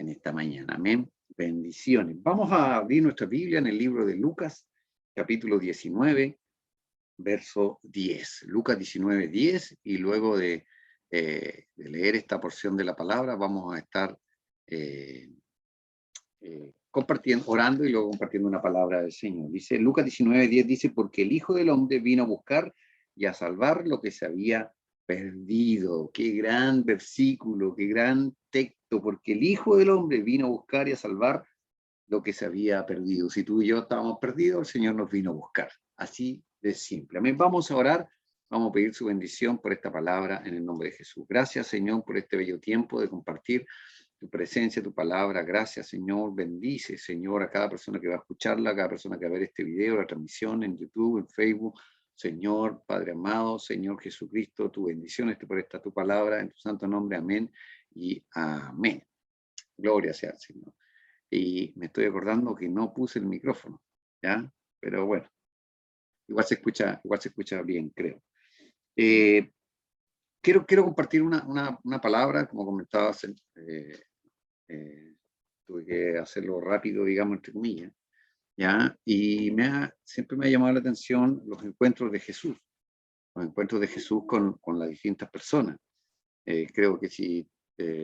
en esta mañana. Amén. Bendiciones. Vamos a abrir nuestra Biblia en el libro de Lucas, capítulo 19, verso 10. Lucas 19, 10, y luego de leer esta porción de la palabra, vamos a estar compartiendo, orando y luego compartiendo una palabra del Señor. Dice, Lucas 19, 10 dice, porque el Hijo del Hombre vino a buscar y a salvar lo que se había perdido. Qué gran versículo, qué gran texto, porque el Hijo del Hombre vino a buscar y a salvar lo que se había perdido. Si tú y yo estábamos perdidos, el Señor nos vino a buscar. Así de simple. Amén. Vamos a orar, vamos a pedir su bendición por esta palabra en el nombre de Jesús. Gracias, Señor, por este bello tiempo de compartir tu presencia, tu palabra. Gracias, Señor. Bendice, Señor, a cada persona que va a escucharla, a cada persona que va a ver este video, la transmisión en YouTube, en Facebook. Señor, Padre amado, Señor Jesucristo, tu bendición esté por esta tu palabra, en tu santo nombre. Amén y amén. Gloria sea al Señor. Y me estoy acordando que no puse el micrófono, ¿ya? Pero bueno, igual se escucha bien, creo. Quiero compartir una palabra, como comentabas, tuve que hacerlo rápido, digamos, entre comillas, ¿ya? Y siempre me ha llamado la atención los encuentros de Jesús con las distintas personas. Creo que si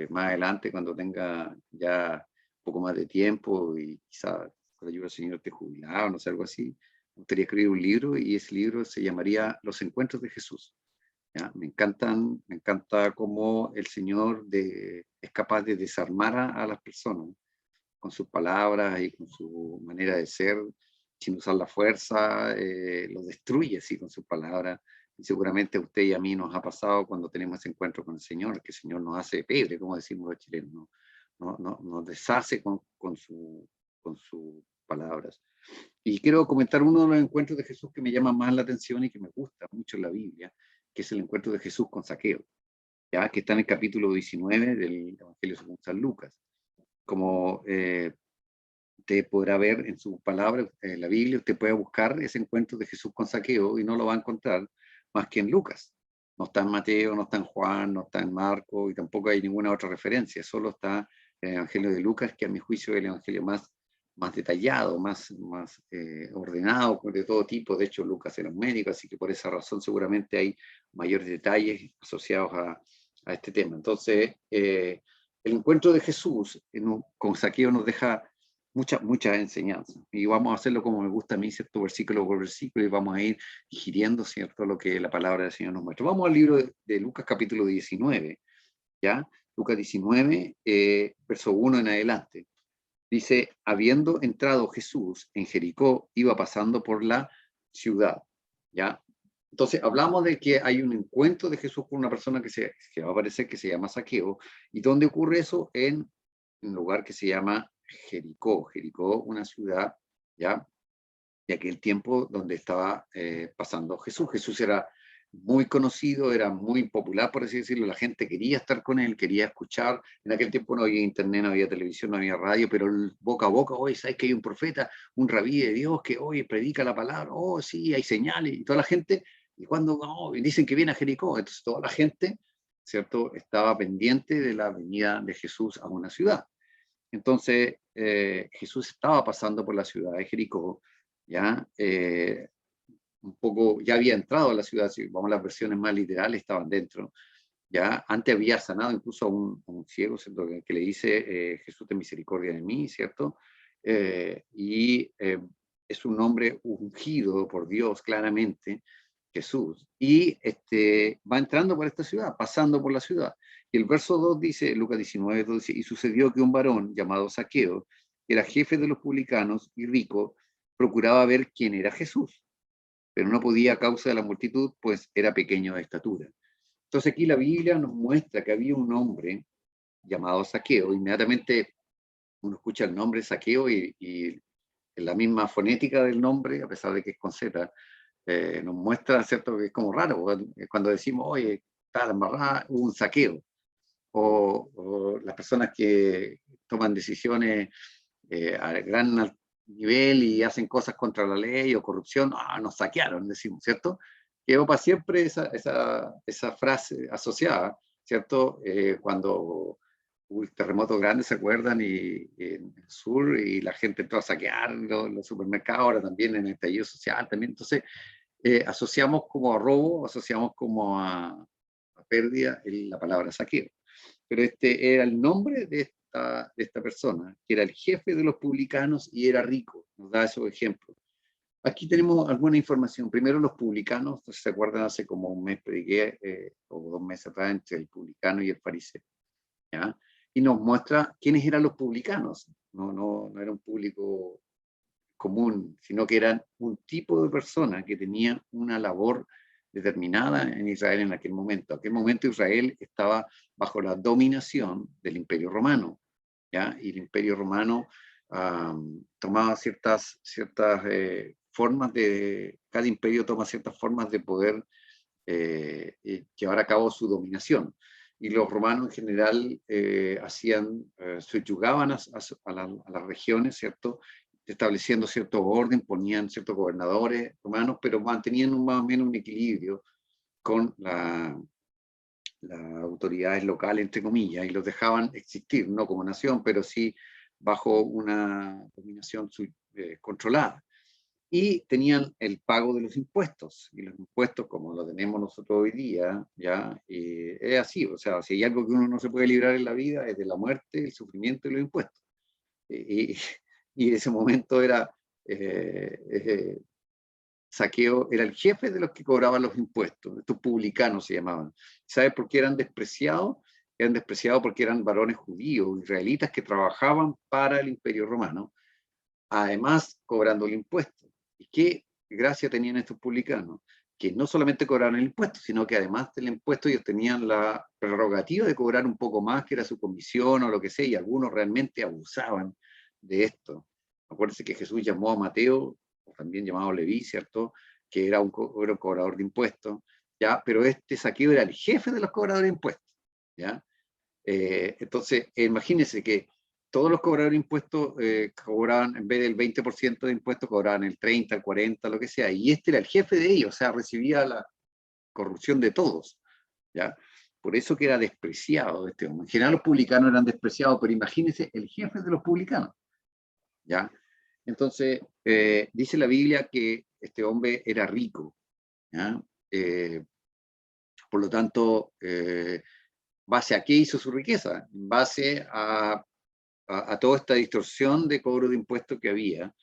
más adelante, cuando tenga ya un poco más de tiempo y quizá con la ayuda del Señor esté jubilado, no sé, algo así, me gustaría escribir un libro y ese libro se llamaría Los Encuentros de Jesús. ¿Ya? Me encanta cómo el Señor es capaz de desarmar a las personas con sus palabras y con su manera de ser, sin usar la fuerza, lo destruye así con sus palabras. Y seguramente a usted y a mí nos ha pasado cuando tenemos ese encuentro con el Señor, que el Señor nos hace pebre, como decimos los chilenos, nos deshace con sus palabras. Y quiero comentar uno de los encuentros de Jesús que me llama más la atención y que me gusta mucho en la Biblia, que es el encuentro de Jesús con Zaqueo, ¿ya? Que está en el capítulo 19 del Evangelio según San Lucas. Como usted podrá ver en su palabra, en la Biblia, usted puede buscar ese encuentro de Jesús con Zaqueo y no lo va a encontrar más que en Lucas. No está en Mateo, no está en Juan, no está en Marco y tampoco hay ninguna otra referencia. Solo está en el Evangelio de Lucas, que a mi juicio es el Evangelio más detallado, más ordenado, de todo tipo. De hecho, Lucas era un médico, así que por esa razón seguramente hay mayores detalles asociados a este tema. Entonces, el encuentro de Jesús con Zaqueo nos deja mucha enseñanza. Y vamos a hacerlo como me gusta a mí, ¿cierto? Versículo por versículo, y vamos a ir digiriendo, ¿cierto? Lo que la palabra del Señor nos muestra. Vamos al libro de Lucas, capítulo 19, ¿ya? Lucas 19, verso 1 en adelante. Dice, habiendo entrado Jesús en Jericó, iba pasando por la ciudad, ¿ya? Entonces, hablamos de que hay un encuentro de Jesús con una persona que va a aparecer que se llama Zaqueo. ¿Y dónde ocurre eso? En un lugar que se llama Jericó. Jericó, una ciudad, ¿ya? De aquel tiempo donde estaba pasando Jesús. Jesús era muy conocido, era muy popular, por así decirlo. La gente quería estar con él, quería escuchar. En aquel tiempo no había internet, no había televisión, no había radio, pero el boca a boca, hoy sabes que hay un profeta, un rabí de Dios que hoy predica la palabra, oh sí, hay señales, y toda la gente, y cuando dicen que viene a Jericó, entonces toda la gente, ¿cierto?, estaba pendiente de la venida de Jesús a una ciudad. Entonces, Jesús estaba pasando por la ciudad de Jericó, ya un poco, ya había entrado a la ciudad, si vamos a las versiones más literales, estaban dentro, ya antes había sanado incluso a un ciego, ¿cierto? Que le dice, Jesús, ten misericordia de mí, ¿cierto? Es un nombre ungido por Dios claramente, Jesús, y va entrando por esta ciudad, pasando por la ciudad. Y el verso 2 dice, Lucas 19, 2 dice, y sucedió que un varón llamado Zaqueo, que era jefe de los publicanos y rico, procuraba ver quién era Jesús, pero no podía a causa de la multitud, pues era pequeño de estatura. Entonces aquí la Biblia nos muestra que había un hombre llamado Zaqueo. Inmediatamente uno escucha el nombre Zaqueo y en la misma fonética del nombre, a pesar de que es con Z, nos muestra, ¿cierto?, que es como raro cuando decimos, oye, está la embarrada, hubo un saqueo. O las personas que toman decisiones a gran nivel y hacen cosas contra la ley o corrupción, nos saquearon, decimos, ¿cierto? Quedó para siempre esa frase asociada, ¿cierto? Cuando hubo un terremoto grande, ¿se acuerdan? Y en el sur, y la gente entró a saquear los supermercados, ahora también en el estallido social también. Entonces, asociamos como a robo, asociamos como a pérdida la palabra saqueo. Pero este era el nombre de esta persona, que era el jefe de los publicanos y era rico, nos da esos ejemplos. Aquí tenemos alguna información. Primero los publicanos, ¿se acuerdan? Hace como un mes prediqué, o 2 meses atrás, entre el publicano y el fariseo, ¿ya? Y nos muestra quiénes eran los publicanos. No era un público común, sino que eran un tipo de persona que tenía una labor determinada en Israel en aquel momento. En aquel momento Israel estaba bajo la dominación del Imperio Romano, ¿ya? Y el Imperio Romano tomaba ciertas formas de, cada imperio toma ciertas formas de poder llevar a cabo su dominación. Y los romanos en general subyugaban a las regiones, ¿cierto? Estableciendo cierto orden, ponían ciertos gobernadores romanos, pero mantenían más o menos un equilibrio con las autoridades locales, entre comillas, y los dejaban existir, no como nación, pero sí bajo una dominación controlada. Y tenían el pago de los impuestos, y los impuestos, como lo tenemos nosotros hoy día, ya es así, o sea, si hay algo que uno no se puede librar en la vida, es de la muerte, el sufrimiento y los impuestos. Y en ese momento era Saqueo, era el jefe de los que cobraban los impuestos, estos publicanos se llamaban. ¿Sabes por qué eran despreciados? Eran despreciados porque eran varones judíos, israelitas que trabajaban para el Imperio Romano, además cobrando el impuesto. ¿Y qué gracia tenían estos publicanos? Que no solamente cobraban el impuesto, sino que además del impuesto ellos tenían la prerrogativa de cobrar un poco más, que era su comisión o lo que sea, y algunos realmente abusaban de esto. Acuérdense que Jesús llamó a Mateo, o también llamado Leví, ¿cierto? Que era un cobrador de impuestos, ¿ya? Pero este Saqueo era el jefe de los cobradores de impuestos, ¿ya? Entonces, imagínense que todos los cobradores de impuestos cobraban, en vez del 20% de impuestos, cobraban el 30, el 40, lo que sea, y este era el jefe de ellos, o sea, recibía la corrupción de todos, ¿ya? Por eso que era despreciado este hombre. En general los publicanos eran despreciados, pero imagínense el jefe de los publicanos, ¿ya? Entonces, dice la Biblia que este hombre era rico, ¿ya? Por lo tanto, ¿base a qué hizo su riqueza? En base a toda esta distorsión de cobro de impuestos que había,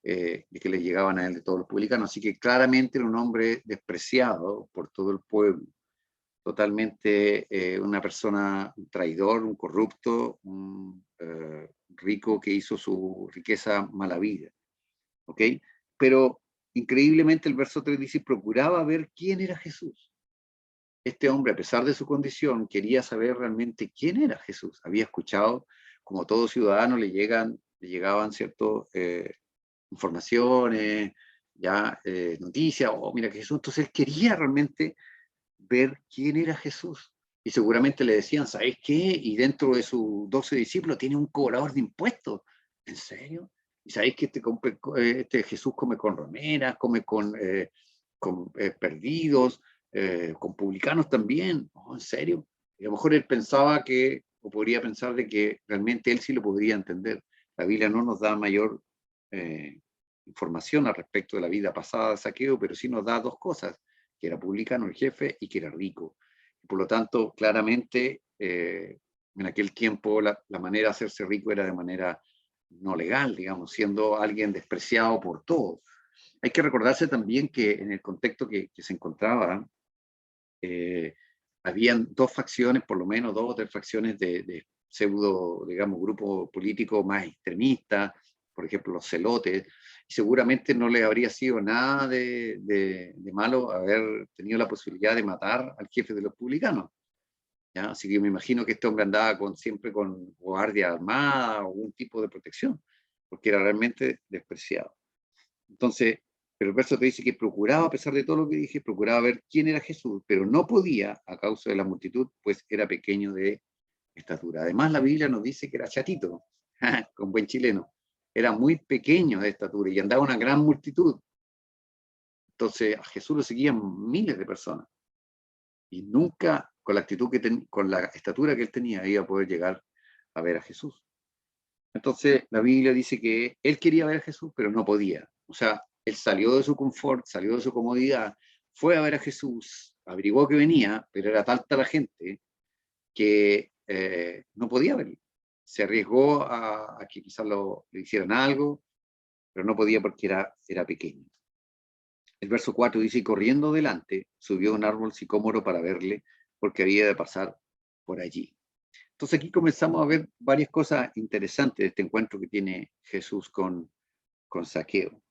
de que le llegaban a él de todos los publicanos. Así que claramente era un hombre despreciado por todo el pueblo, totalmente una persona, un traidor, un corrupto, un rico que hizo su riqueza mala vida. ¿Ok? Pero increíblemente el verso 3 dice, procuraba ver quién era Jesús. Este hombre, a pesar de su condición, quería saber realmente quién era Jesús. Había escuchado, como todo ciudadano, le llegaban ciertas informaciones, ya noticias, oh, mira que Jesús. Entonces él quería realmente ver quién era Jesús. Y seguramente le decían, ¿sabes qué? Y dentro de sus 12 discípulos tiene un cobrador de impuestos. ¿En serio? ¿Y sabéis que este Jesús come con romeras, come con perdidos, con publicanos también? Oh, ¿en serio? Y a lo mejor él pensaba que, o podría pensar de que realmente él sí lo podría entender. La Biblia no nos da mayor eh, información al respecto de la vida pasada de Saqueo, pero sí nos da dos cosas, que era publicano el jefe y que era rico. Por lo tanto, claramente, en aquel tiempo la manera de hacerse rico era de manera no legal, digamos, siendo alguien despreciado por todos. Hay que recordarse también que en el contexto que se encontraba, habían dos facciones, por lo menos dos o tres facciones de pseudo, digamos, grupo político más extremista, por ejemplo, los celotes, y seguramente no les habría sido nada de malo haber tenido la posibilidad de matar al jefe de los publicanos, ¿ya? Así que me imagino que este hombre andaba siempre con guardia armada o algún tipo de protección, porque era realmente despreciado. Entonces, pero el verso te dice que procuraba, a pesar de todo lo que dije, procuraba ver quién era Jesús, pero no podía a causa de la multitud, pues era pequeño de estatura. Además, la Biblia nos dice que era chatito, con buen chileno. Era muy pequeño de estatura y andaba una gran multitud. Entonces, a Jesús lo seguían miles de personas. Y nunca, con la actitud con la estatura que él tenía, iba a poder llegar a ver a Jesús. Entonces, la Biblia dice que él quería ver a Jesús, pero no podía. O sea, él salió de su confort, salió de su comodidad, fue a ver a Jesús, averiguó que venía, pero era tanta la gente que no podía verlo. Se arriesgó a que quizás le hicieran algo, pero no podía porque era pequeño. El verso 4 dice, y corriendo delante, subió a un árbol sicómoro para verle, porque había de pasar por allí. Entonces aquí comenzamos a ver varias cosas interesantes de este encuentro que tiene Jesús con Zaqueo.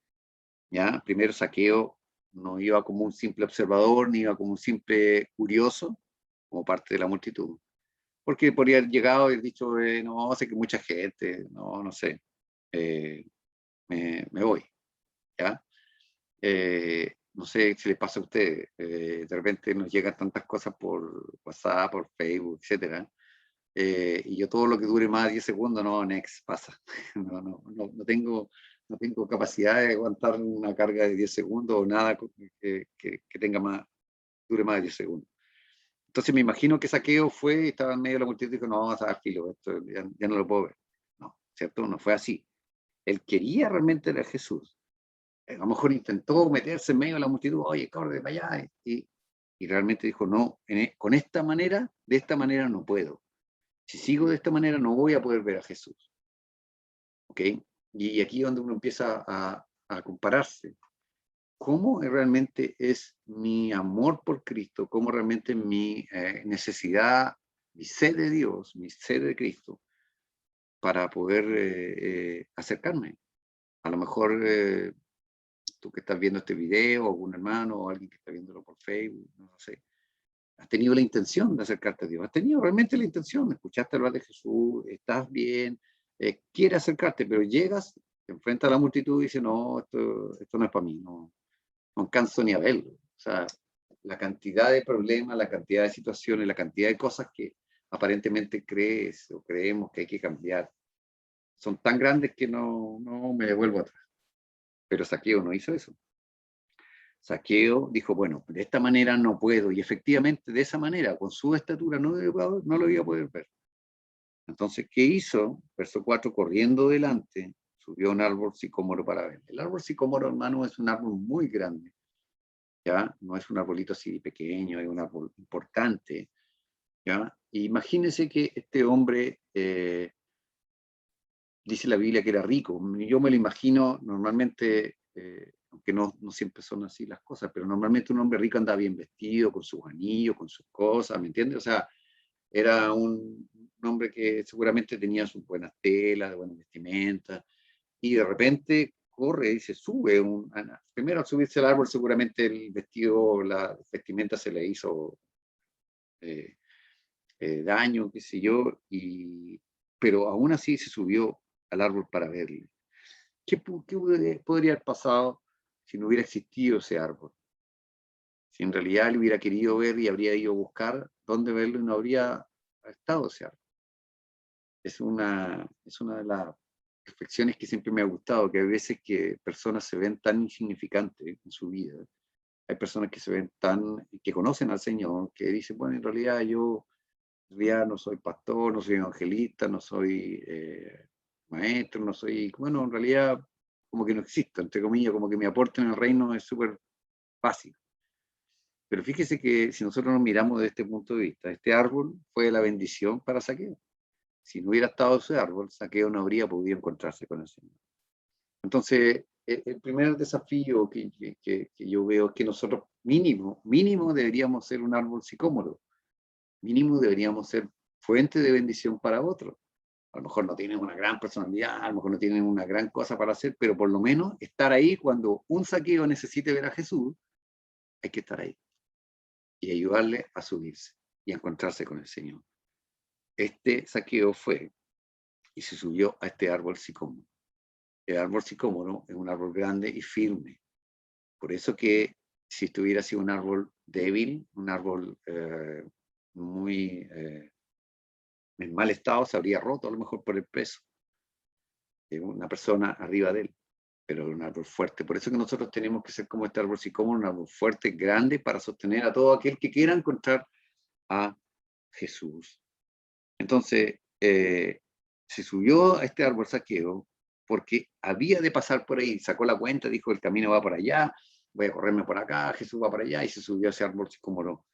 ¿Ya? Primero, Zaqueo no iba como un simple observador, ni iba como un simple curioso, como parte de la multitud, porque podría haber llegado y dicho, no, sé que mucha gente, no sé, me voy, ¿ya? No sé si les pasa a ustedes, de repente nos llegan tantas cosas por WhatsApp, por Facebook, etcétera, y yo todo lo que dure más de 10 segundos, no, next, pasa. No tengo capacidad de aguantar una carga de 10 segundos o nada que tenga más, dure más de 10 segundos. Entonces me imagino que Saqueo fue, estaba en medio de la multitud y dijo, no, está filo, esto ya no lo puedo ver. No, ¿cierto? No fue así. Él quería realmente ver a Jesús. A lo mejor intentó meterse en medio de la multitud, oye, corre para allá, y realmente dijo, no, con esta manera, de esta manera no puedo. Si sigo de esta manera no voy a poder ver a Jesús. ¿Ok? Y aquí es donde uno empieza a compararse. ¿Cómo realmente es mi amor por Cristo? ¿Cómo realmente mi necesidad, mi sed de Dios, mi sed de Cristo, para poder acercarme? A lo mejor tú que estás viendo este video, o algún hermano, o alguien que está viéndolo por Facebook, no sé, has tenido la intención de acercarte a Dios, has tenido realmente la intención, escuchaste hablar de Jesús, estás bien, quieres acercarte, pero llegas, te enfrentas a la multitud y dices, no, esto no es para mí, no alcanzo ni a verlo. O sea, la cantidad de problemas, la cantidad de situaciones, la cantidad de cosas que aparentemente crees o creemos que hay que cambiar, son tan grandes que no me devuelvo atrás. Pero Saqueo no hizo eso. Saqueo dijo, bueno, de esta manera no puedo, y efectivamente de esa manera, con su estatura, no lo iba a poder ver. Entonces, ¿qué hizo? Verso 4, corriendo delante, subió a un árbol sicómoro para ver. El árbol sicómoro, hermano, es un árbol muy grande, ¿ya? No es un arbolito así pequeño, es un árbol importante, ¿ya? Y imagínense que este hombre, dice la Biblia que era rico. Yo me lo imagino normalmente, aunque no siempre son así las cosas, pero normalmente un hombre rico anda bien vestido, con sus anillos, con sus cosas, ¿me entiendes? O sea, era un hombre que seguramente tenía sus buenas telas, de buenas vestimentas, y de repente corre y se sube. Primero al subirse al árbol seguramente el vestido, la vestimenta se le hizo eh, daño, qué sé yo, pero aún así se subió al árbol para verle. ¿Qué podría haber pasado si no hubiera existido ese árbol? Si en realidad él hubiera querido ver y habría ido a buscar dónde verlo y no habría estado ese árbol. Es una de las reflexiones que siempre me ha gustado, que hay veces que personas se ven tan insignificantes en su vida. Hay personas que se ven que conocen al Señor, que dicen, bueno, en realidad yo no soy pastor, no soy evangelista, no soy maestro, no soy, bueno, en realidad como que no existo, entre comillas, como que mi aporte en el reino es súper básico. Pero fíjese que si nosotros nos miramos desde este punto de vista, este árbol fue la bendición para Saqueo. Si no hubiera estado ese árbol, Saqueo no habría podido encontrarse con el Señor. Entonces, el primer desafío que yo veo es que nosotros mínimo deberíamos ser un árbol sicómoro, mínimo deberíamos ser fuente de bendición para otros. A lo mejor no tienen una gran personalidad, a lo mejor no tienen una gran cosa para hacer, pero por lo menos estar ahí cuando un Saqueo necesite ver a Jesús, hay que estar ahí y ayudarle a subirse y a encontrarse con el Señor. Este Saqueo fue y se subió a este árbol sicómoro. El árbol sicómoro es un árbol grande y firme. Por eso que si estuviera sido un árbol débil, un árbol muy en mal estado, se habría roto a lo mejor por el peso de una persona arriba de él, pero un árbol fuerte. Por eso que nosotros tenemos que ser como este árbol sicómoro, un árbol fuerte, grande, para sostener a todo aquel que quiera encontrar a Jesús. Entonces, se subió a este árbol Zaqueo porque había de pasar por ahí, sacó la cuenta, dijo, el camino va por allá, voy a correrme por acá, Jesús va para allá, y se subió a ese árbol como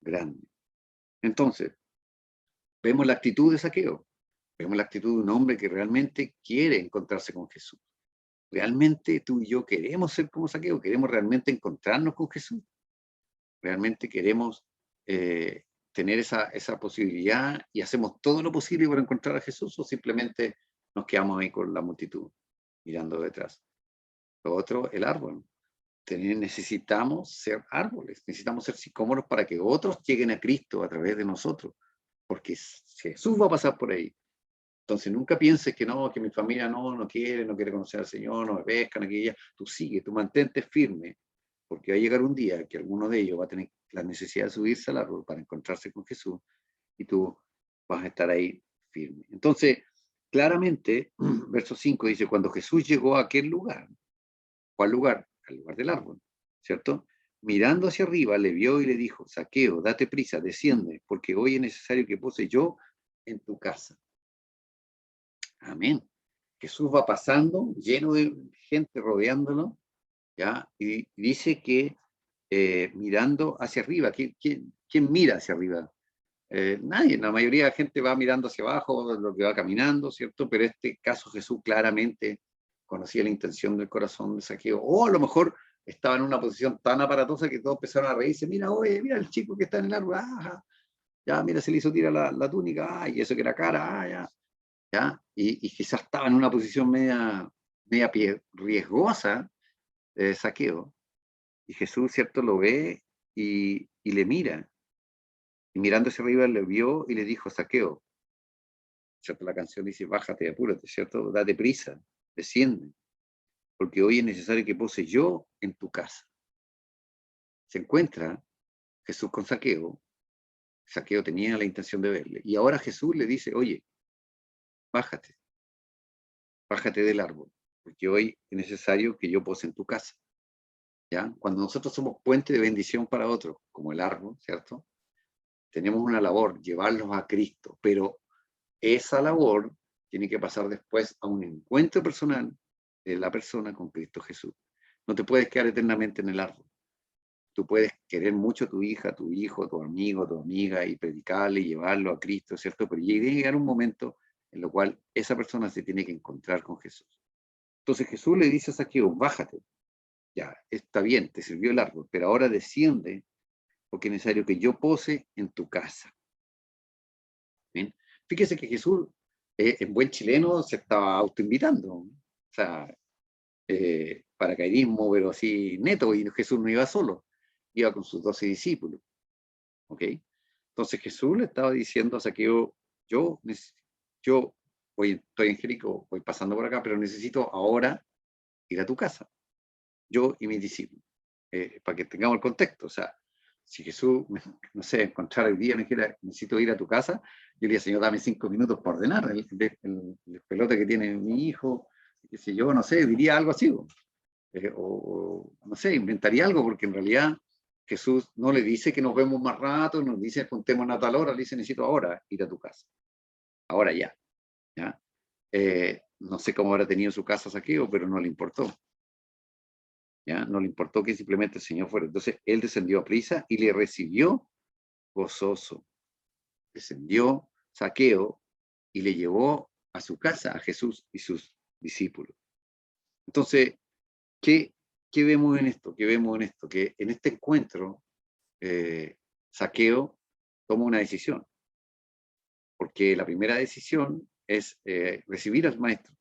grande. Entonces, vemos la actitud de Zaqueo, vemos la actitud de un hombre que realmente quiere encontrarse con Jesús. ¿Realmente tú y yo queremos ser como Zaqueo? ¿Queremos realmente encontrarnos con Jesús? ¿Realmente queremos tener esa posibilidad y hacemos todo lo posible para encontrar a Jesús, o simplemente nos quedamos ahí con la multitud mirando detrás? Lo otro, el árbol. Necesitamos ser árboles, necesitamos ser sicómoros para que otros lleguen a Cristo a través de nosotros, porque Jesús va a pasar por ahí. Entonces nunca pienses que no, que mi familia no quiere, no quiere conocer al Señor, no me pescan, aquella. Tú sigue, tú mantente firme, porque va a llegar un día que alguno de ellos va a tener la necesidad de subirse al árbol para encontrarse con Jesús, y tú vas a estar ahí firme. Entonces, claramente, verso 5 dice, cuando Jesús llegó a aquel lugar, ¿cuál lugar? Al lugar del árbol, ¿cierto? Mirando hacia arriba, le vio y le dijo, Zaqueo, date prisa, desciende, porque hoy es necesario que pose yo en tu casa. Amén. Jesús va pasando, lleno de gente rodeándolo, ¿ya? Y dice que mirando hacia arriba, ¿quién mira hacia arriba? Nadie, la mayoría de la gente va mirando hacia abajo, lo que va caminando, ¿cierto? Pero en este caso Jesús claramente conocía la intención del corazón de Zaqueo, o a lo mejor estaba en una posición tan aparatosa que todos empezaron a reírse, mira, oye, mira el chico que está en el árbol, ya, mira, se le hizo tirar la túnica, y eso que era cara, ya, y quizás estaba en una posición media riesgosa de Zaqueo, y Jesús, ¿cierto?, lo ve y le mira, y mirando hacia arriba le vio y le dijo, Zaqueo, ¿cierto? La canción dice, bájate, apúrate, ¿cierto? Date prisa, desciende, porque hoy es necesario que pose yo en tu casa. Se encuentra Jesús con Zaqueo, Zaqueo tenía la intención de verle, y ahora Jesús le dice, oye, bájate, bájate del árbol, porque hoy es necesario que yo pose en tu casa. ¿Ya? Cuando nosotros somos puente de bendición para otros, como el árbol, ¿cierto? Tenemos una labor, llevarlos a Cristo, pero esa labor tiene que pasar después a un encuentro personal de la persona con Cristo Jesús. No te puedes quedar eternamente en el árbol. Tú puedes querer mucho a tu hija, tu hijo, tu amigo, tu amiga, y predicarle y llevarlo a Cristo, ¿cierto? Pero llega a llegar un momento en el cual esa persona se tiene que encontrar con Jesús. Entonces Jesús le dice a Zaqueo, bájate, ya, está bien, te sirvió el árbol, pero ahora desciende, porque es necesario que yo pose en tu casa. ¿Bien? Fíjese que Jesús, en buen chileno, se estaba autoinvitando. O sea, paracaidismo, pero así neto, y Jesús no iba solo, iba con sus 12 discípulos. ¿Ok? Entonces Jesús le estaba diciendo a Zaqueo, yo estoy en Jericó, voy pasando por acá, pero necesito ahora ir a tu casa, yo y mis discípulos, para que tengamos el contexto. O sea, si Jesús, no sé, encontrar el día, me dijera, necesito ir a tu casa, yo le diría, Señor, dame 5 minutos para ordenar el pelota que tiene mi hijo, qué sé yo, no sé, diría algo así, o no sé, inventaría algo, porque en realidad Jesús no le dice que nos vemos más rato, nos dice juntémonos a tal hora, le dice necesito ahora ir a tu casa, ahora ya, ¿ya? No sé cómo habrá tenido su casa Zaqueo, pero no le importó. ¿Ya? No le importó que simplemente el Señor fuera. Entonces él descendió a prisa y le recibió gozoso. Descendió Zaqueo y le llevó a su casa a Jesús y sus discípulos. Entonces, ¿qué vemos en esto? ¿Qué vemos en esto? Que en este encuentro, Zaqueo toma una decisión, porque la primera decisión es recibir al maestro.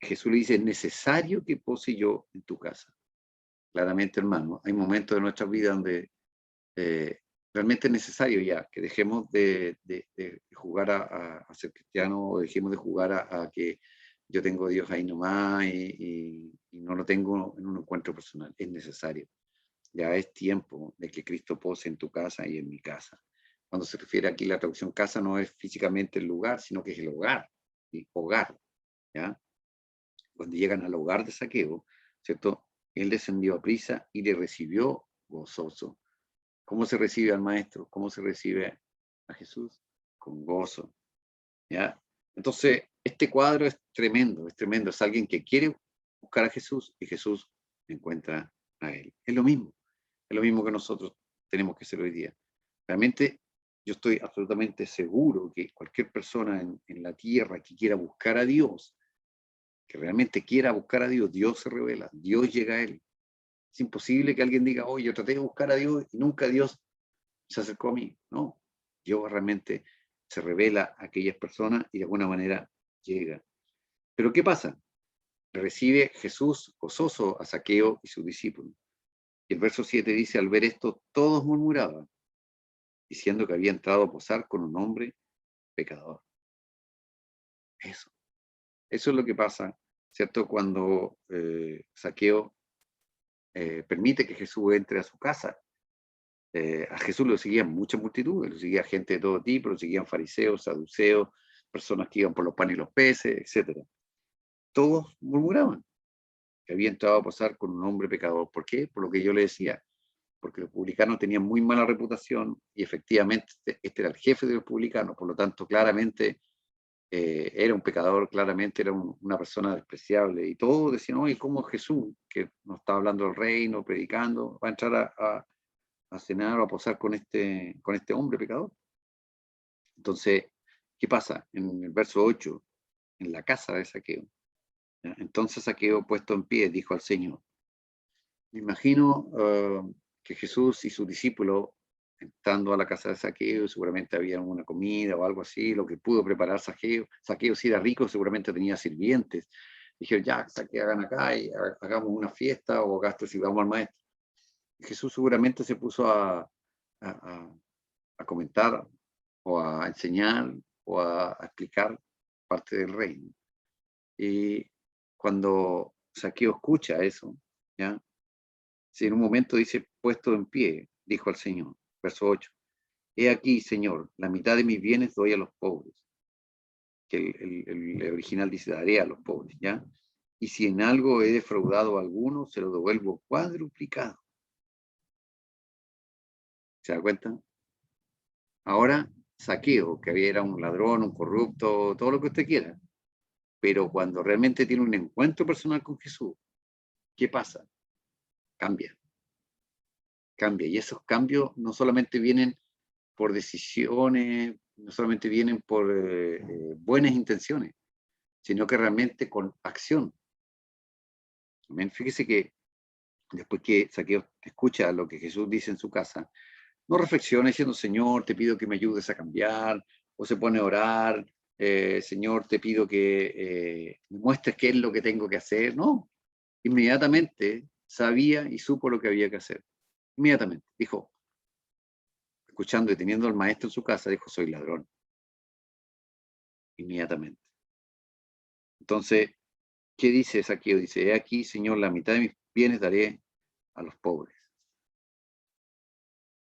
Jesús le dice, es necesario que pose yo en tu casa. Claramente, hermano, hay momentos de nuestra vida donde realmente es necesario ya que dejemos de jugar a ser cristiano, o dejemos de jugar a que yo tengo a Dios ahí nomás y no lo tengo en un encuentro personal. Es necesario. Ya es tiempo de que Cristo pose en tu casa y en mi casa. Cuando se refiere aquí la traducción casa, no es físicamente el lugar, sino que es el hogar, el hogar, ¿ya? Cuando llegan al hogar de Zaqueo, ¿cierto? Él descendió a prisa y le recibió gozoso. ¿Cómo se recibe al maestro? ¿Cómo se recibe a Jesús? Con gozo, ¿ya? Entonces, este cuadro es tremendo, es tremendo. Es alguien que quiere buscar a Jesús y Jesús encuentra a él. Es lo mismo que nosotros tenemos que hacer hoy día. Realmente, yo estoy absolutamente seguro que cualquier persona en la tierra que quiera buscar a Dios, que realmente quiera buscar a Dios, Dios se revela, Dios llega a él. Es imposible que alguien diga, oye, yo traté de buscar a Dios y nunca Dios se acercó a mí. No, Dios realmente se revela a aquellas personas y de alguna manera llega. Pero ¿qué pasa? Recibe Jesús gozoso a Zaqueo y sus discípulos. Y el verso 7 dice, al ver esto, todos murmuraban, diciendo que había entrado a posar con un hombre pecador. Eso, eso es lo que pasa, ¿cierto? Cuando Zaqueo permite que Jesús entre a su casa. A Jesús lo seguían muchas multitudes, lo seguía gente de todo tipo, lo seguían fariseos, saduceos, personas que iban por los panes y los peces, etcétera. Todos murmuraban que había entrado a posar con un hombre pecador. ¿Por qué? Por lo que yo le decía, porque los publicanos tenían muy mala reputación y efectivamente este era el jefe de los publicanos, por lo tanto claramente era un pecador, claramente era una persona despreciable y todos decían, oye, ¿cómo Jesús, que nos está hablando del reino, predicando, va a entrar a cenar o a posar con este hombre pecador? Entonces, ¿qué pasa? En el verso 8, en la casa de Zaqueo, ¿ya? Entonces Zaqueo, puesto en pie, dijo al Señor, me imagino que Jesús y sus discípulos, entrando a la casa de Zaqueo, seguramente había una comida o algo así, lo que pudo preparar Zaqueo. Zaqueo, si era rico, seguramente tenía sirvientes. Dijeron, ya, Zaqueo, hagan acá y hagamos una fiesta o acá vamos al maestro. Y Jesús seguramente se puso a, a comentar o a enseñar o a explicar parte del reino. Y cuando Zaqueo escucha eso, ¿ya? Si en un momento dice, puesto en pie, dijo al Señor, verso 8, he aquí, Señor, la mitad de mis bienes doy a los pobres, que el original dice, daré a los pobres, ¿ya? Y si en algo he defraudado a alguno, se lo devuelvo cuadruplicado. ¿Se da cuenta? Ahora, Zaqueo, que había era un ladrón, un corrupto, todo lo que usted quiera, pero cuando realmente tiene un encuentro personal con Jesús, ¿qué pasa? Cambia, cambia. Y esos cambios no solamente vienen por decisiones, no solamente vienen por buenas intenciones, sino que realmente con acción. Amén. Fíjese que después que Zaqueo escucha lo que Jesús dice en su casa, no reflexiona diciendo, Señor, te pido que me ayudes a cambiar, o se pone a orar, Señor, te pido que me muestres qué es lo que tengo que hacer. No, inmediatamente sabía y supo lo que había que hacer. Inmediatamente, dijo, escuchando y teniendo al maestro en su casa, dijo, soy ladrón. Inmediatamente. Entonces, ¿qué dice Zaqueo? Dice, he aquí, Señor, la mitad de mis bienes daré a los pobres.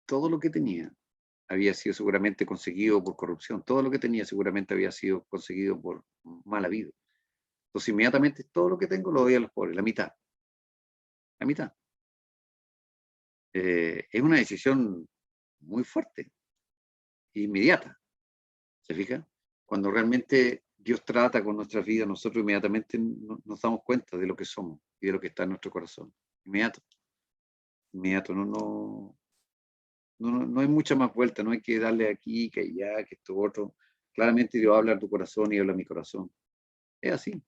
Todo lo que tenía había sido seguramente conseguido por corrupción. Todo lo que tenía seguramente había sido conseguido por mal habido. Entonces, inmediatamente, todo lo que tengo lo doy a los pobres, la mitad. La mitad. Es una decisión muy fuerte, inmediata. ¿Se fija? Cuando realmente Dios trata con nuestras vidas, nosotros inmediatamente nos damos cuenta de lo que somos y de lo que está en nuestro corazón. Inmediato, inmediato, no hay mucha más vuelta, no hay que darle aquí, que allá, que esto otro. Claramente Dios habla a tu corazón y habla a mi corazón. Es así.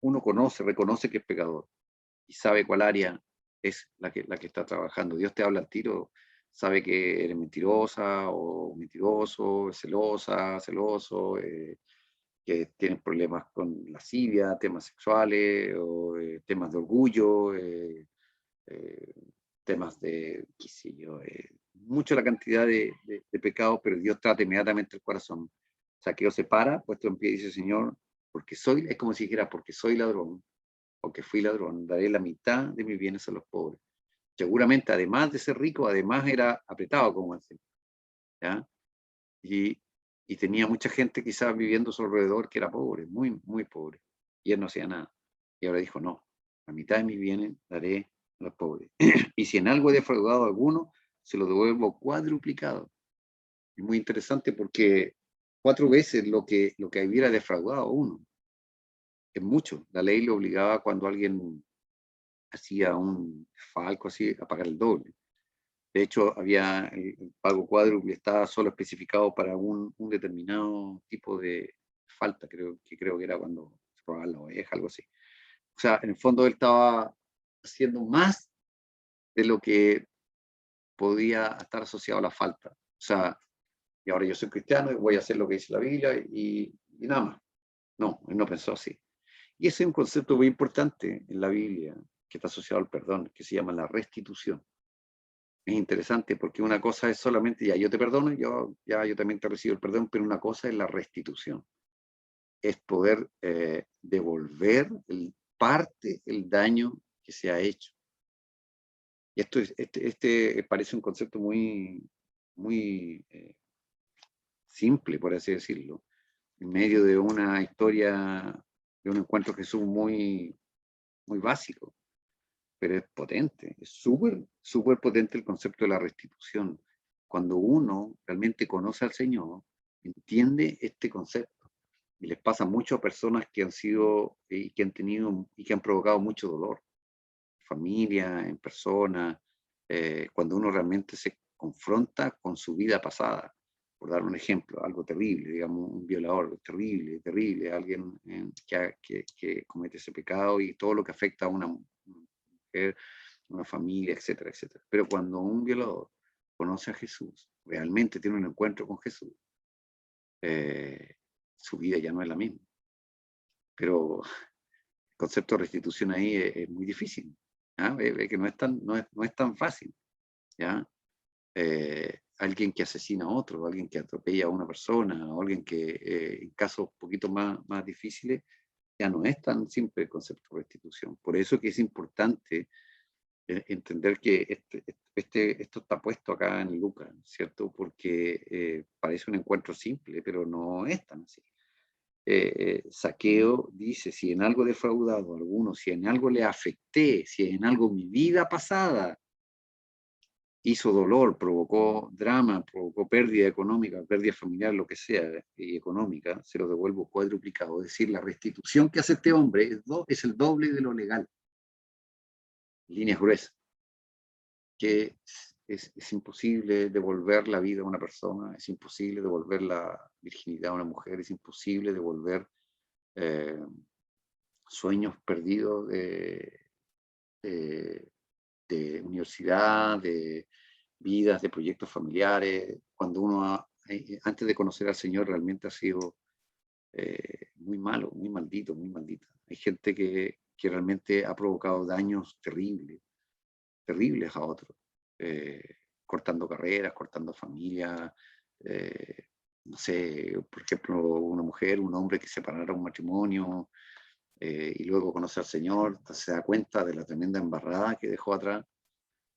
Uno conoce, reconoce que es pecador y sabe cuál área es la que está trabajando. Dios te habla al tiro, sabe que eres mentirosa o mentiroso, celosa, celoso, que tienes problemas con lascivia, temas sexuales, o temas de orgullo, eh, temas de, qué sé yo, mucho la cantidad de pecados, pero Dios trata inmediatamente el corazón. Zaqueo se para, puesto en pie, y dice, Señor, porque soy, es como si dijera, porque soy ladrón, o que fui ladrón, daré la mitad de mis bienes a los pobres. Seguramente, además de ser rico, además era apretado, como decir, ¿ya? Y, y tenía mucha gente quizás viviendo a su alrededor que era pobre, muy, muy pobre. Y él no hacía nada. Y ahora dijo, no, la mitad de mis bienes daré a los pobres. Y si en algo he defraudado a alguno, se lo devuelvo cuadruplicado. Es muy interesante porque 4 veces lo que hubiera defraudado a uno. Es mucho. La ley le obligaba cuando alguien hacía un falco así a pagar el doble. De hecho, había el pago cuádruple, estaba solo especificado para un determinado tipo de falta, creo que era cuando se robaban la oveja, algo así. O sea, en el fondo él estaba haciendo más de lo que podía estar asociado a la falta. O sea, y ahora yo soy cristiano y voy a hacer lo que dice la Biblia y nada más. No, él no pensó así. Y ese es un concepto muy importante en la Biblia que está asociado al perdón, que se llama la restitución. Es interesante porque una cosa es solamente, ya yo te perdono, yo también te recibo el perdón, pero una cosa es la restitución. Es poder devolver el daño que se ha hecho. Y este parece un concepto muy simple, por así decirlo, en medio de una historia, de un encuentro Jesús muy básico, pero es potente, es súper potente el concepto de la restitución. Cuando uno realmente conoce al Señor, entiende este concepto. Y les pasa mucho a personas que han sido y que han tenido y que han provocado mucho dolor, familia, en persona, cuando uno realmente se confronta con su vida pasada. Por dar un ejemplo, algo terrible, digamos, un violador, terrible, alguien que comete ese pecado y todo lo que afecta a una mujer, una familia, etcétera, etcétera. Pero cuando un violador conoce a Jesús, realmente tiene un encuentro con Jesús, su vida ya no es la misma. Pero el concepto de restitución ahí es muy difícil. ¿Ah? Ve que no es tan fácil. ¿Ya? Alguien que asesina a otro, alguien que atropella a una persona, o alguien que en casos un poquito más difíciles, ya no es tan simple el concepto de restitución. Por eso que es importante entender que esto está puesto acá en Lucas, ¿cierto? Porque parece un encuentro simple, pero no es tan así. Saqueo dice, si en algo he defraudado a alguno, si en algo le afecté, si en algo mi vida pasada hizo dolor, provocó drama, provocó pérdida económica, pérdida familiar, lo que sea, y económica, se lo devuelvo cuadruplicado. Es decir, la restitución que hace este hombre es el doble de lo legal. Líneas gruesas. Que es imposible devolver la vida a una persona, es imposible devolver la virginidad a una mujer, es imposible devolver eh, sueños perdidos de, de universidad, de vidas, de proyectos familiares, cuando uno, antes de conocer al Señor, realmente ha sido muy malo, muy maldito, muy maldita. Hay gente que realmente ha provocado daños terribles a otros, eh, cortando carreras, cortando familias, no sé, por ejemplo, una mujer, un hombre que separara un matrimonio y luego conoce al Señor, se da cuenta de la tremenda embarrada que dejó atrás.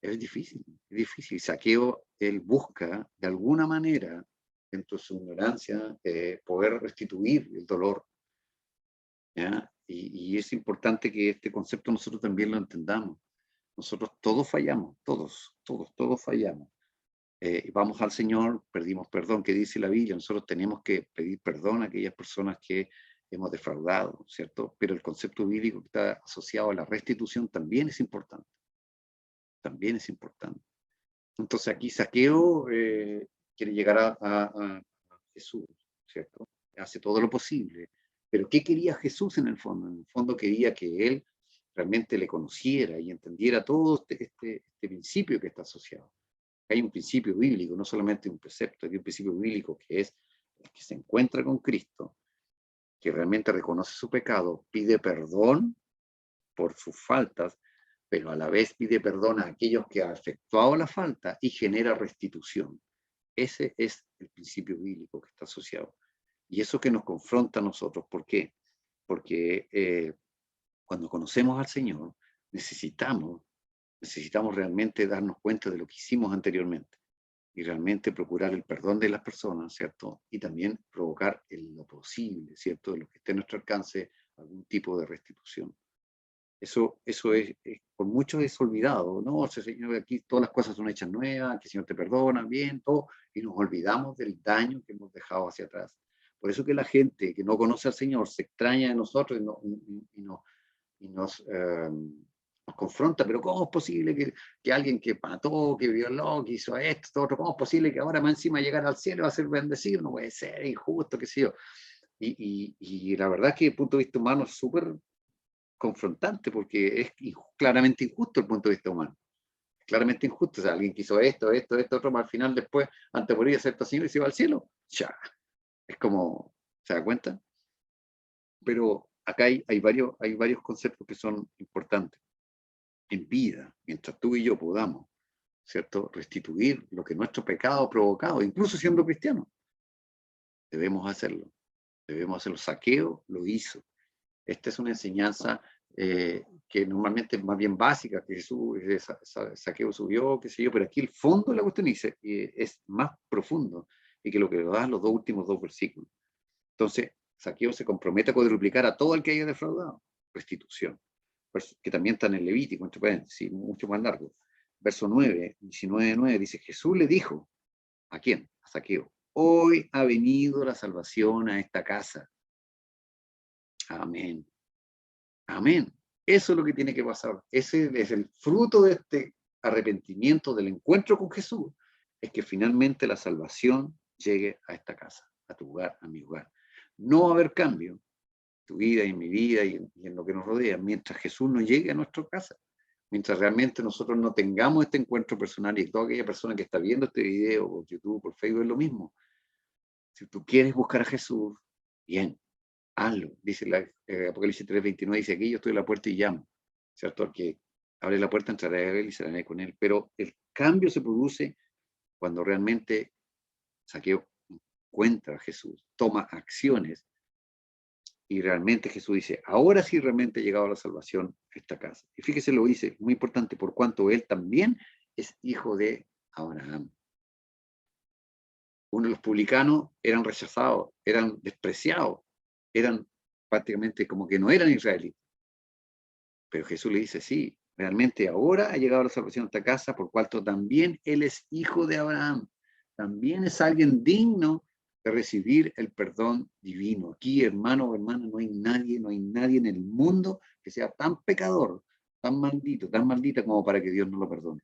Es difícil, es difícil. Saqueo, él busca de alguna manera, dentro de su ignorancia, poder restituir el dolor. ¿Ya? Y es importante que este concepto nosotros también lo entendamos. Nosotros todos fallamos, todos fallamos. Vamos al Señor, pedimos perdón, que dice la Biblia, nosotros tenemos que pedir perdón a aquellas personas que hemos defraudado, ¿cierto? Pero el concepto bíblico que está asociado a la restitución también es importante, también es importante. Entonces aquí Saqueo quiere llegar a Jesús, ¿cierto? Hace todo lo posible. Pero ¿qué quería Jesús en el fondo? En el fondo quería que él realmente le conociera y entendiera todo este principio que está asociado. Hay un principio bíblico, no solamente un precepto, hay un principio bíblico que es el que se encuentra con Cristo, que realmente reconoce su pecado, pide perdón por sus faltas, pero a la vez pide perdón a aquellos que han efectuado la falta y genera restitución. Ese es el principio bíblico que está asociado. Y eso que nos confronta a nosotros, ¿por qué? Porque cuando conocemos al Señor, necesitamos realmente darnos cuenta de lo que hicimos anteriormente y realmente procurar el perdón de las personas, ¿cierto? Y también provocar en lo posible, ¿cierto? De lo que esté a nuestro alcance, algún tipo de restitución. Eso por muchos es olvidado, ¿no? O sea, Señor, aquí todas las cosas son hechas nuevas, que el Señor te perdona, bien, todo, y nos olvidamos del daño que hemos dejado hacia atrás. Por eso que la gente que no conoce al Señor se extraña de nosotros y nos confronta, pero ¿cómo es posible que alguien que mató, que violó, que hizo esto, otro, cómo es posible que ahora más encima llegar al cielo va a ser bendecido? No puede ser, injusto, qué sé yo. Y la verdad es que desde el punto de vista humano es súper confrontante, porque es claramente injusto el punto de vista humano. Claramente injusto. O sea, alguien que hizo esto, otro, más al final después, antes de morir, acepta al Señor y se va al cielo. Ya. Es como, ¿se da cuenta? Pero acá hay varios conceptos que son importantes. En vida, mientras tú y yo podamos, ¿cierto?, restituir lo que nuestro pecado ha provocado, incluso siendo cristianos, debemos hacerlo. Debemos hacerlo. Zaqueo lo hizo. Esta es una enseñanza que normalmente es más bien básica, que Jesús, Zaqueo subió, qué sé yo, pero aquí el fondo de la cuestión dice, es más profundo, y que lo que lo dan los últimos dos versículos. Entonces, Zaqueo se compromete a cuadruplicar a todo el que haya defraudado. Restitución. Que también está en el Levítico, entre paréntesis, mucho más largo. Verso 9, 19:9, dice, Jesús le dijo, ¿a quién? A Zaqueo, hoy ha venido la salvación a esta casa. Amén. Amén. Eso es lo que tiene que pasar. Ese es el fruto de este arrepentimiento, del encuentro con Jesús, es que finalmente la salvación llegue a esta casa, a tu hogar, a mi hogar. No va a haber cambio en tu vida y en mi vida y en lo que nos rodea, mientras Jesús no llegue a nuestra casa, mientras realmente nosotros no tengamos este encuentro personal, y toda aquella persona que está viendo este video por YouTube, por Facebook, es lo mismo. Si tú quieres buscar a Jesús, bien, hazlo. Dice Apocalipsis 3:29, dice, aquí yo estoy a la puerta y llamo, ¿cierto? El que abre la puerta entrará a él y será con él. Pero el cambio se produce cuando realmente Zaqueo encuentra a Jesús, toma acciones, y realmente Jesús dice, ahora sí realmente ha llegado la salvación a esta casa. Y fíjese, lo dice, muy importante, por cuanto él también es hijo de Abraham. Uno de los publicanos eran rechazados, eran despreciados, eran prácticamente como que no eran israelitas. Pero Jesús le dice, sí, realmente ahora ha llegado la salvación a esta casa, por cuanto también él es hijo de Abraham. También es alguien digno de recibir el perdón divino. Aquí, hermano o hermana, no hay nadie en el mundo que sea tan pecador, tan maldito, tan maldita como para que Dios no lo perdone.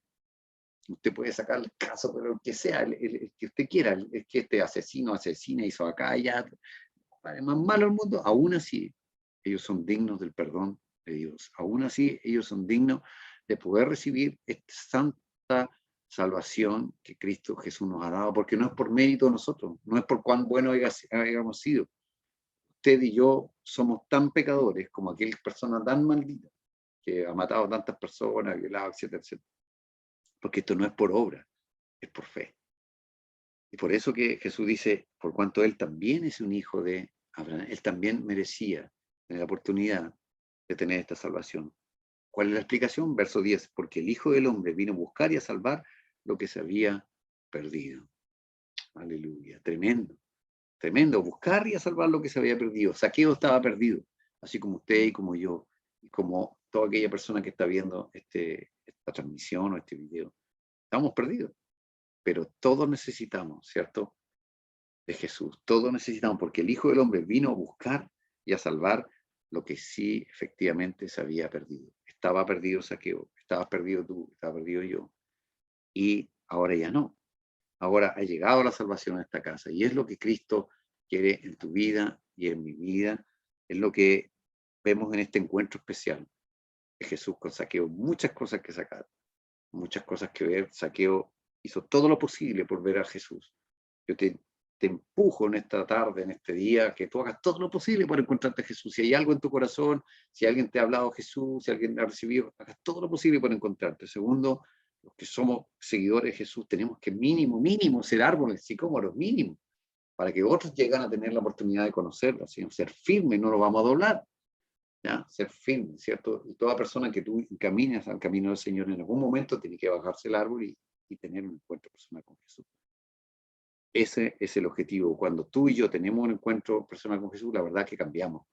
Usted puede sacar el caso, pero el que sea, el que usted quiera, el que este asesina, hizo acá, allá, es más malo el mundo, aún así ellos son dignos del perdón de Dios. Aún así ellos son dignos de poder recibir esta santa salvación que Cristo Jesús nos ha dado, porque no es por mérito de nosotros, no es por cuán buenos hayamos sido. Usted y yo somos tan pecadores como aquella persona tan maldita que ha matado a tantas personas, violado, etcétera, etcétera. Porque esto no es por obra, es por fe. Y por eso que Jesús dice, por cuanto él también es un hijo de Abraham, él también merecía tener la oportunidad de tener esta salvación. ¿Cuál es la explicación? Verso 10, porque el Hijo del Hombre vino a buscar y a salvar lo que se había perdido. Aleluya, tremendo, tremendo, buscar y a salvar lo que se había perdido. Zaqueo estaba perdido, así como usted y como yo, y como toda aquella persona que está viendo esta transmisión o este video. Estamos perdidos, pero todos necesitamos, ¿cierto?, de Jesús. Todos necesitamos, porque el Hijo del Hombre vino a buscar y a salvar lo que sí efectivamente se había perdido. Estaba perdido Zaqueo, estabas perdido tú, estaba perdido yo. Y ahora ya no. Ahora ha llegado la salvación a esta casa. Y es lo que Cristo quiere en tu vida y en mi vida. Es lo que vemos en este encuentro especial de Jesús con Zaqueo. Muchas cosas que sacar, muchas cosas que ver. Zaqueo hizo todo lo posible por ver a Jesús. Yo te empujo en esta tarde, en este día, que tú hagas todo lo posible por encontrarte a Jesús. Si hay algo en tu corazón, si alguien te ha hablado de Jesús, si alguien te ha recibido, hagas todo lo posible por encontrarte. Segundo, los que somos seguidores de Jesús tenemos que mínimo ser árboles sicómoros, mínimo, para que otros lleguen a tener la oportunidad de conocerlo, sino ser firmes, no lo vamos a doblar. ¿Ya? Ser firme, ¿cierto? Y toda persona que tú encaminas al camino del Señor en algún momento tiene que bajarse el árbol y tener un encuentro personal con Jesús. Ese es el objetivo. Cuando tú y yo tenemos un encuentro personal con Jesús, la verdad es que cambiamos.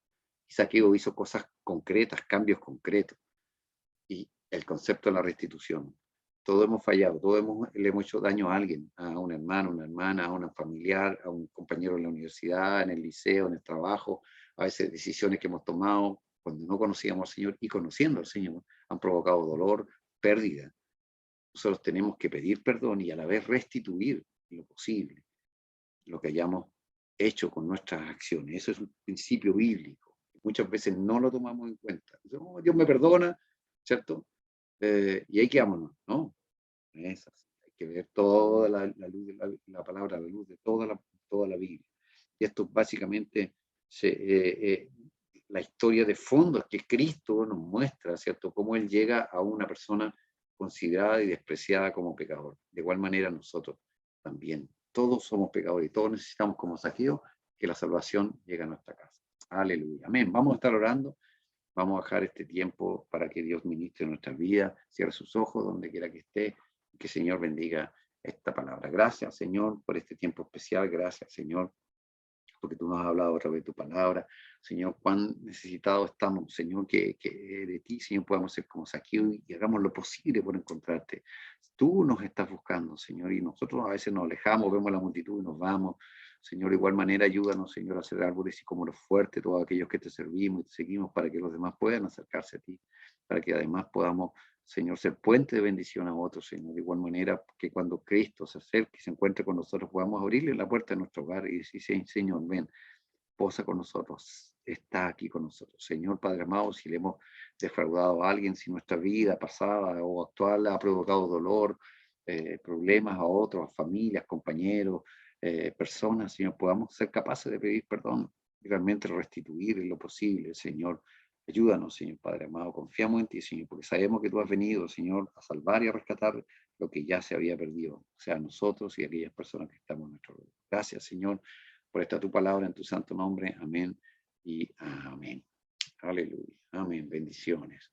Y Zaqueo hizo cosas concretas, cambios concretos. Y el concepto de la restitución. Todos hemos fallado, todos le hemos hecho daño a alguien, a un hermano, una hermana, a un familiar, a un compañero en la universidad, en el liceo, en el trabajo, a veces decisiones que hemos tomado cuando no conocíamos al Señor y conociendo al Señor han provocado dolor, pérdida. Nosotros tenemos que pedir perdón y a la vez restituir lo posible, lo que hayamos hecho con nuestras acciones. Eso es un principio bíblico. Muchas veces no lo tomamos en cuenta. Oh, Dios me perdona, ¿cierto? Y ahí quedámonos, ¿no? Es así. Hay que ver toda la luz de la palabra, la luz de toda la Biblia. Y esto básicamente, la historia de fondo es que Cristo nos muestra, ¿cierto?, cómo Él llega a una persona considerada y despreciada como pecador. De igual manera nosotros también. Todos somos pecadores y todos necesitamos como Zaqueo que la salvación llegue a nuestra casa. Aleluya. Amén. Vamos a estar orando. Vamos a dejar este tiempo para que Dios ministre en nuestras vidas, cierre sus ojos donde quiera que esté, que el Señor bendiga esta palabra. Gracias, Señor, por este tiempo especial. Gracias, Señor, porque tú nos has hablado a través de tu palabra. Señor, cuán necesitados estamos, Señor, que de ti, Señor, podamos ser como Zaqueo y hagamos lo posible por encontrarte. Tú nos estás buscando, Señor, y nosotros a veces nos alejamos, vemos la multitud y nos vamos. Señor, de igual manera, ayúdanos, Señor, a ser árboles y como los fuertes, todos aquellos que te servimos y te seguimos, para que los demás puedan acercarse a ti, para que además podamos, Señor, ser puente de bendición a otros, Señor. De igual manera, que cuando Cristo se acerque y se encuentre con nosotros, podamos abrirle la puerta de nuestro hogar y decir, sí, Señor, ven, posa con nosotros, está aquí con nosotros. Señor Padre amado, si le hemos defraudado a alguien, si nuestra vida pasada o actual ha provocado dolor, problemas a otros, a familias, compañeros, personas, Señor, podamos ser capaces de pedir perdón y realmente restituir en lo posible, Señor. Ayúdanos, Señor Padre amado, confiamos en ti, Señor, porque sabemos que tú has venido, Señor, a salvar y a rescatar lo que ya se había perdido, o sea, nosotros y aquellas personas que estamos en nuestro lugar. Gracias, Señor, por esta tu palabra en tu santo nombre. Amén y amén. Aleluya. Amén. Bendiciones.